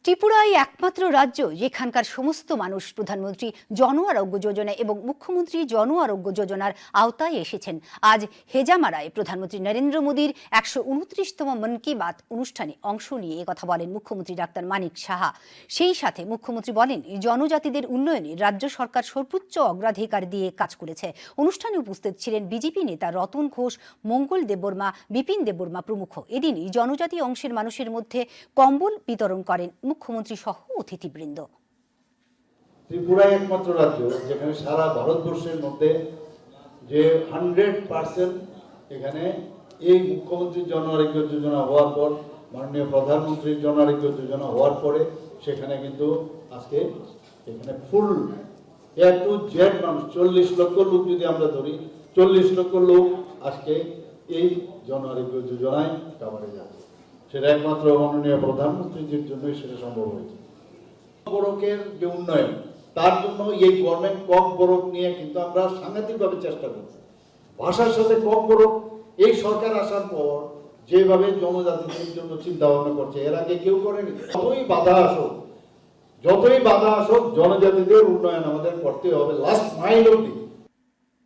ত্রিপুরাই একমাত্র রাজ্য যেখানকার সমস্ত মানুষ প্রধানমন্ত্রী জন আরোগ্য যোজনা এবং মুখ্যমন্ত্রী জন আরোগ্য যোজনার আওতায় এসেছেন। আজ হেজামারায় প্রধানমন্ত্রী নরেন্দ্র মোদীর ১২৯তম মন কি বাত অনুষ্ঠানে অংশ নিয়ে একথা বলেন মুখ্যমন্ত্রী ডাক্তার মানিক সাহা। সেই সাথে মুখ্যমন্ত্রী বলেন, জনজাতিদের উন্নয়নে রাজ্য সরকার সর্বোচ্চ অগ্রাধিকার দিয়ে কাজ করেছে। অনুষ্ঠানে উপস্থিত ছিলেন বিজেপি নেতা রতন ঘোষ, মঙ্গল দেববর্মা, বিপিন দেববর্মা প্রমুখ। এদিন জনজাতি অংশের মানুষের মধ্যে কম্বল বিতরণ করেন মুখ্যমন্ত্রী সহ অতিথিবৃন্দ। ত্রিপুরা একমাত্র রাজ্য যেখানে সারা ভারতবর্ষের মধ্যে যে 100% এখানে এই মুখ্যমন্ত্রীর জন আরোগ্য যোজনা হওয়ার পর, মাননীয় প্রধানমন্ত্রীর জন আরোগ্য যোজনা হওয়ার পরে সেখানে কিন্তু আজকে এখানে ফুল এ টু জেড মানুষ 40 লক্ষ লোক যদি আমরা ধরি, 40 লক্ষ লোক আজকে এই জন আরোগ্য যোজনায় কাভারে যাচ্ছে। সেটা একমাত্র মাননীয় প্রধানমন্ত্রীর জন্যই সেটা সম্ভব হয়েছে। বড়কের যে উন্নয়ন, তার জন্য এই গভর্নমেন্ট কম বড়ক নিয়ে কিন্তু আমরা সাংঘাতিকভাবে চেষ্টা করছি। ভাষার সাথে কম বড়ক এই সরকার আসার পর যেভাবে জনজাতিদের জন্য চিন্তা ভাবনা করছে, এর আগে কেউ করেনি। যতই বাধা আসুক জনজাতিদের উন্নয়ন আমাদের করতে হবে, লাস্ট মাইল অব্দি।